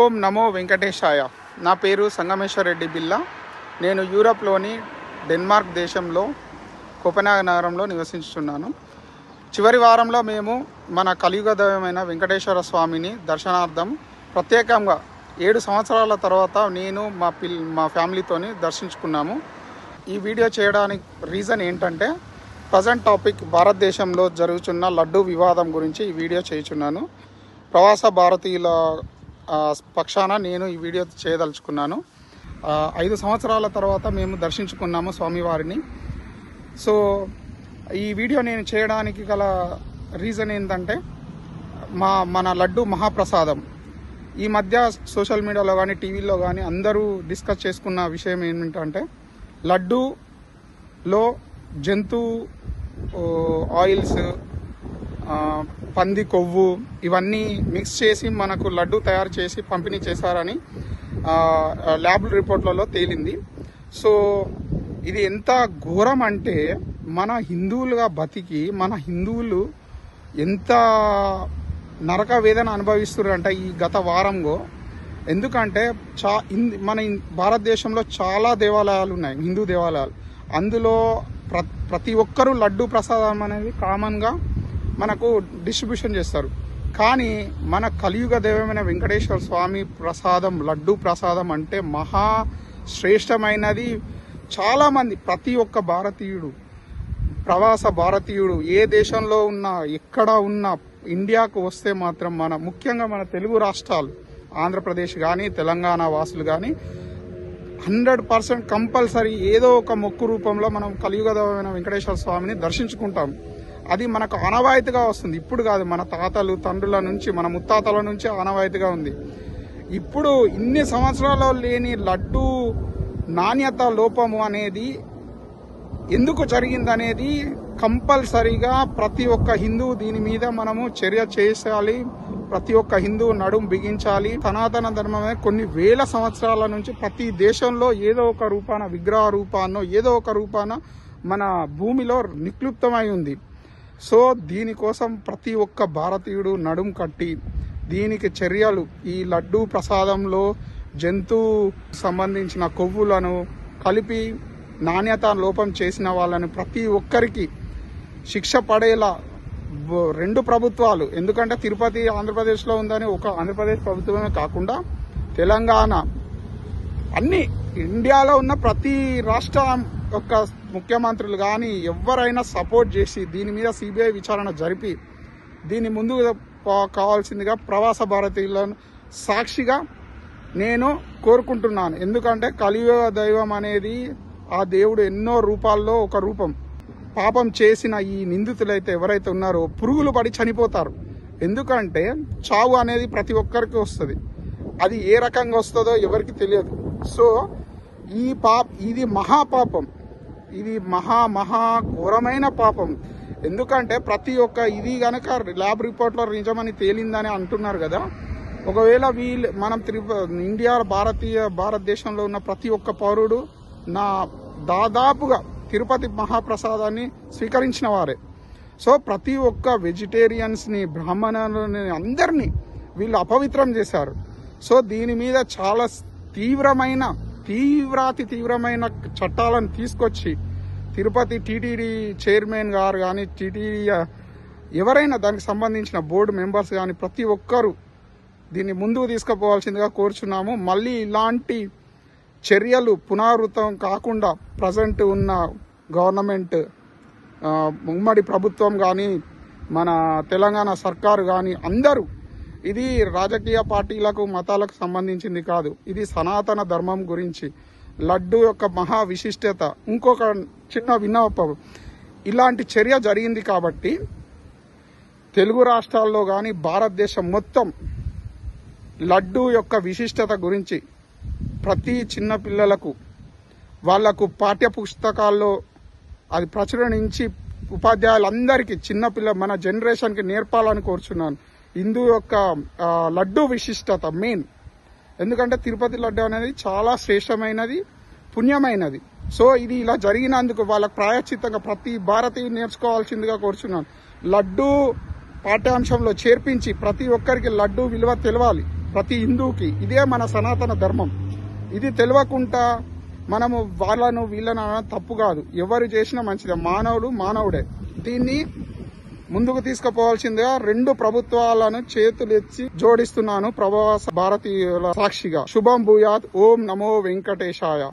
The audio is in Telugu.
ఓం నమో వెంకటేశాయ. నా పేరు సంగమేశ్వర్ రెడ్డి బిల్లా. నేను యూరప్లోని డెన్మార్క్ దేశంలో కోపెన్హాగన్ నగరంలో నివసించుతున్నాను. చివరి వారంలో మేము మన కలియుగ దైవమైన వెంకటేశ్వర స్వామిని దర్శనార్థం ప్రత్యేకంగా 7 సంవత్సరాల తర్వాత నేను మా ఫ్యామిలీతోని దర్శించుకున్నాము. ఈ వీడియో చేయడానికి రీజన్ ఏంటంటే ప్రజెంట్ టాపిక్ భారతదేశంలో జరుగుతున్న లడ్డూ వివాదం గురించి ఈ వీడియో చేయుచున్నాను. ప్రవాస భారతీయుల పక్షాన నేను ఈ వీడియో చేయదలుచుకున్నాను. 5 సంవత్సరాల తర్వాత మేము దర్శించుకున్నాము స్వామివారిని. సో ఈ వీడియో నేను చేయడానికి గల రీజన్ ఏంటంటే మన లడ్డు మహాప్రసాదం ఈ మధ్య సోషల్ మీడియాలో కానీ టీవీలో కానీ అందరూ డిస్కస్ చేసుకున్న విషయం ఏంటంటే లడ్డూలో జంతు ఆయిల్స్, పంది కొవ్వు ఇవన్నీ మిక్స్ చేసి మనకు లడ్డు తయారు చేసి పంపిణీ చేశారని ల్యాబ్ రిపోర్ట్లలో తేలింది. సో ఇది ఎంత ఘోరం అంటే మన హిందువులుగా బతికి మన హిందువులు ఎంత నరక వేదన అనుభవిస్తున్నారంట ఈ గత వారంలో. ఎందుకంటే మన భారతదేశంలో చాలా దేవాలయాలు ఉన్నాయి, హిందూ దేవాలయాలు. అందులో ప్రతి ఒక్కరూ లడ్డు ప్రసాదం అనేది కామన్గా మనకు డిస్ట్రిబ్యూషన్ చేస్తారు. కానీ మన కలియుగ దైవమైన వెంకటేశ్వర స్వామి ప్రసాదం లడ్డు ప్రసాదం అంటే మహా శ్రేష్టమైనది. చాలామంది ప్రతి ఒక్క భారతీయుడు, ప్రవాస భారతీయుడు ఏ దేశంలో ఉన్నా ఎక్కడ ఉన్నా ఇండియాకు వస్తే మాత్రం ముఖ్యంగా మన తెలుగు రాష్ట్రాలు ఆంధ్రప్రదేశ్ కానీ తెలంగాణ వాసులు కానీ 100% కంపల్సరీ ఏదో ఒక మొక్కు రూపంలో మనం కలియుగ దైవమైన వెంకటేశ్వర స్వామిని దర్శించుకుంటాం. అది మనకు ఆనవాయితీగా వస్తుంది. ఇప్పుడు కాదు, మన తాతలు తండ్రుల నుంచి మన ముత్తాతల నుంచి ఆనవాయితీగా ఉంది. ఇప్పుడు ఇన్ని సంవత్సరాల్లో లేని లడ్డు నాణ్యత లోపము అనేది ఎందుకు జరిగిందనేది కంపల్సరీగా ప్రతి ఒక్క హిందూ దీని మీద మనము చర్య చేయాలి. ప్రతి ఒక్క హిందూ నడుం బిగించాలి. సనాతన ధర్మమే కొన్ని వేల సంవత్సరాల నుంచి ప్రతి దేశంలో ఏదో ఒక రూపాన విగ్రహ రూపాన్నో ఏదో ఒక రూపాన మన భూమిలో నిక్లుప్తమై ఉంది. సో దీనికోసం ప్రతి ఒక్క భారతీయుడు నడుం కట్టి దీనికి చర్యలు, ఈ లడ్డూ ప్రసాదంలో జంతు సంబంధించిన కొవ్వులను కలిపి నాణ్యత లోపం చేసిన వాళ్ళని ప్రతి ఒక్కరికి శిక్ష పడేలా 2 ప్రభుత్వాలు, ఎందుకంటే తిరుపతి ఆంధ్రప్రదేశ్లో ఉందని ఒక ఆంధ్రప్రదేశ్ ప్రభుత్వమే కాకుండా తెలంగాణ, అన్ని ఇండియాలో ఉన్న ప్రతి రాష్ట్రం యొక్క ముఖ్యమంత్రులు కానీ ఎవరైనా సపోర్ట్ చేసి దీని మీద సిబిఐ విచారణ జరిపి దీన్ని ముందుకు కావాల్సిందిగా ప్రవాస భారతీయులను సాక్షిగా నేను కోరుకుంటున్నాను. ఎందుకంటే కలియుగ దైవం అనేది ఆ దేవుడు ఎన్నో రూపాల్లో ఒక రూపం. పాపం చేసిన ఈ నిందితులైతే ఎవరైతే ఉన్నారో పురుగులు పడి చనిపోతారు. ఎందుకంటే చావు అనేది ప్రతి ఒక్కరికి వస్తుంది. అది ఏ రకంగా వస్తుందో ఎవరికి తెలియదు. సో ఇది మహాపాపం, ఇది మహా ఘోరమైన పాపం. ఎందుకంటే ప్రతి ఒక్క ఇది గనక ల్యాబ్ రిపోర్ట్లో నిజమని తేలిందని అంటున్నారు కదా. ఒకవేళ మనం భారతదేశంలో ఉన్న ప్రతి ఒక్క పౌరుడు దాదాపుగా తిరుపతి మహాప్రసాదాన్ని స్వీకరించిన వారే. సో ప్రతి ఒక్క వెజిటేరియన్స్ని, బ్రాహ్మణులని అందరినీ వీళ్ళు అపవిత్రం చేశారు. సో దీని మీద చాలా తీవ్రమైన చట్టాలను తీసుకొచ్చి తిరుపతి టీటీడీ చైర్మన్ గారు కానీ టీటీడీ ఎవరైనా దానికి సంబంధించిన బోర్డు మెంబర్స్ కానీ ప్రతి ఒక్కరూ దీన్ని ముందుకు తీసుకుపోవాల్సిందిగా కోరుచున్నాము. మళ్ళీ ఇలాంటి చర్యలు పునరావృతం కాకుండా ప్రజెంట్ ఉన్న గవర్నమెంట్, ఉమ్మడి ప్రభుత్వం కానీ మన తెలంగాణ సర్కారు కానీ అందరూ, ఇది రాజకీయ పార్టీలకు మతాలకు సంబంధించింది కాదు, ఇది సనాతన ధర్మం గురించి లడ్డు యొక్క మహా విశిష్టత. ఇంకొక చిన్న విన్నపం, ఇలాంటి చర్య జరిగింది కాబట్టి తెలుగు రాష్ట్రాల్లో కానీ భారతదేశం మొత్తం లడ్డు యొక్క విశిష్టత గురించి ప్రతి చిన్న పిల్లలకు వాళ్లకు పాఠ్య పుస్తకాల్లో అది ప్రచురించి ఉపాధ్యాయులందరికీ మన జనరేషన్కి నేర్పాలని కోరుచున్నాను. హిందూ యొక్క లడ్డు విశిష్టత మెయిన్. ఎందుకంటే తిరుపతి లడ్డు అనేది చాలా శ్రేష్టమైనది, పుణ్యమైనది. సో ఇది ఇలా జరిగినందుకు వాళ్ళకు ప్రాయశ్చిత్తంగా ప్రతి భారతీయుడు నేర్చుకోవాల్సిందిగా కోరుచున్నాను. లడ్డు పాఠ్యాంశంలో చేర్పించి ప్రతి ఒక్కరికి లడ్డు విలువ తెలవాలి. ప్రతి హిందువుకి ఇదే మన సనాతన ధర్మం. ఇది తెలియకుండా మనము వాళ్ళను వీళ్ళను అనడం తప్పు కాదు. ఎవరు చేసినా మంచిదే, మానవుడు మానవుడే. దీన్ని ముందుకు తీసుకుపోవాల్సిందిగా 2 ప్రభుత్వాలను చేతులెత్తి జోడిస్తున్నాను. ప్రవాస భారతీయుల సాక్షిగా శుభం భూయాత్. ఓం నమో వెంకటేశాయ.